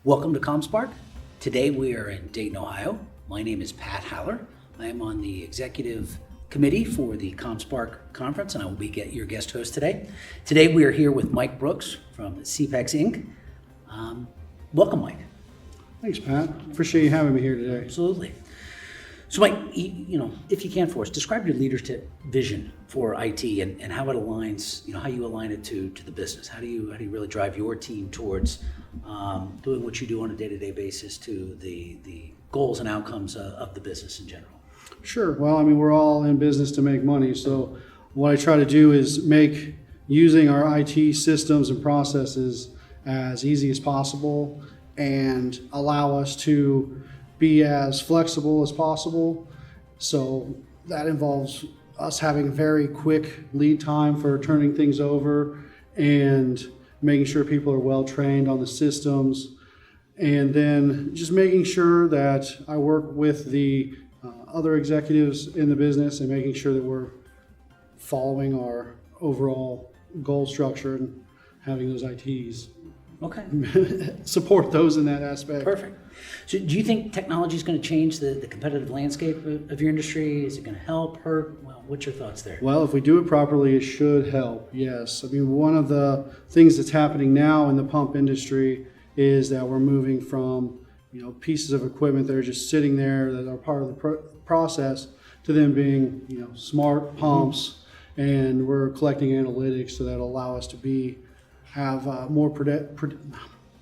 Welcome to ComSpark. Today we are in Dayton, Ohio. My name is Pat Haller. I am on the executive committee for the ComSpark conference, and I will be your guest host today. Today we are here with Mike Brooks from Seepex Inc. Welcome, Mike. Thanks, Pat. Appreciate you having me here today. Absolutely. So, Mike, if you can for us, describe your leadership vision for IT and how it aligns, how you align it to the business. How do you really drive your team towards doing what you do on a day-to-day basis to the goals and outcomes of the business in general? Sure. Well, we're all in business to make money. So what I try to do is make using our IT systems and processes as easy as possible and allow us to be as flexible as possible. So that involves us having very quick lead time for turning things over and making sure people are well trained on the systems, and then just making sure that I work with the other executives in the business and making sure that we're following our overall goal structure and having those ITs support those in that aspect. Perfect. So do you think technology is going to change the competitive landscape of your industry? Is it going to help, hurt? Well, what's your thoughts there? Well, if we do it properly, it should help, yes. One of the things that's happening now in the pump industry is that we're moving from pieces of equipment that are just sitting there that are part of the process to them being smart pumps, and we're collecting analytics so that allow us to have more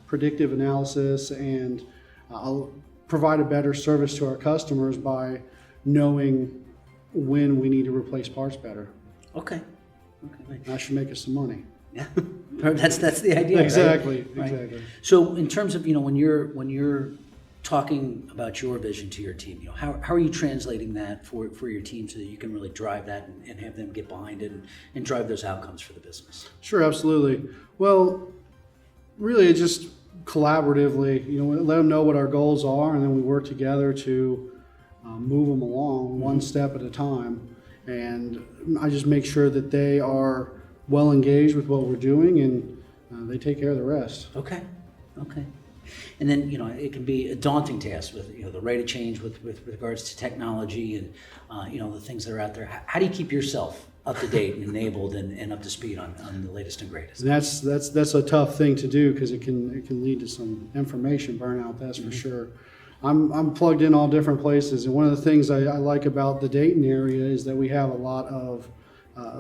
predictive analysis and provide a better service to our customers by knowing when we need to replace parts better. Okay. That should make us some money. Yeah, that's the idea. Exactly. Right? Exactly. So in terms of when you're talking about your vision to your team, how are you translating that for your team so that you can really drive that and have them get behind it and drive those outcomes for the business? Sure, absolutely. Well, really, it's just collaboratively, let them know what our goals are, and then we work together to move them along one step at a time. And I just make sure that they are well engaged with what we're doing, and they take care of the rest. Okay. And then, it can be a daunting task with, the rate of change with regards to technology and, the things that are out there. How do you keep yourself up to date and enabled and up to speed on the latest and greatest? And that's a tough thing to do because it can lead to some information burnout, that's for sure. I'm plugged in all different places, and one of the things I like about the Dayton area is that we have a lot of,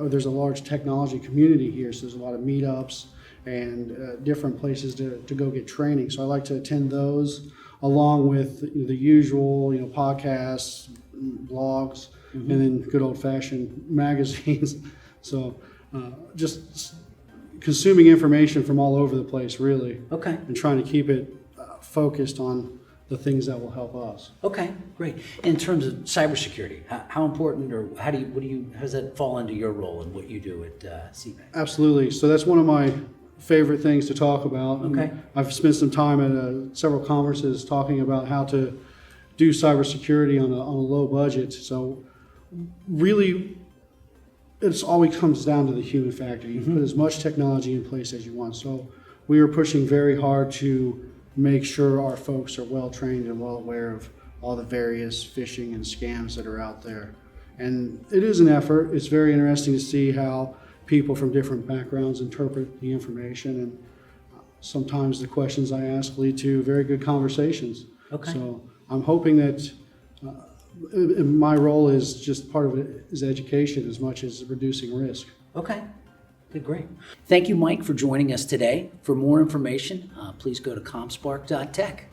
there's a large technology community here, so there's a lot of meetups and different places to go get training. So I like to attend those along with the usual, podcasts, blogs, and then good old-fashioned magazines. So just consuming information from all over the place, really. Okay. And trying to keep it focused on the things that will help us. Okay, great. In terms of cybersecurity, how important, or how does that fall into your role and what you do at Seepex? Absolutely. So that's one of my favorite things to talk about. Okay. I've spent some time at several conferences talking about how to do cybersecurity on a low budget. So really, it always comes down to the human factor. You put as much technology in place as you want. So we are pushing very hard to make sure our folks are well trained and well aware of all the various phishing and scams that are out there. And it is an effort. It's very interesting to see how people from different backgrounds interpret the information, and sometimes the questions I ask lead to very good conversations. Okay. So I'm hoping that my role is just part of it is education as much as reducing risk. Okay. Good, great. Thank you, Mike, for joining us today. For more information, please go to comspark.tech.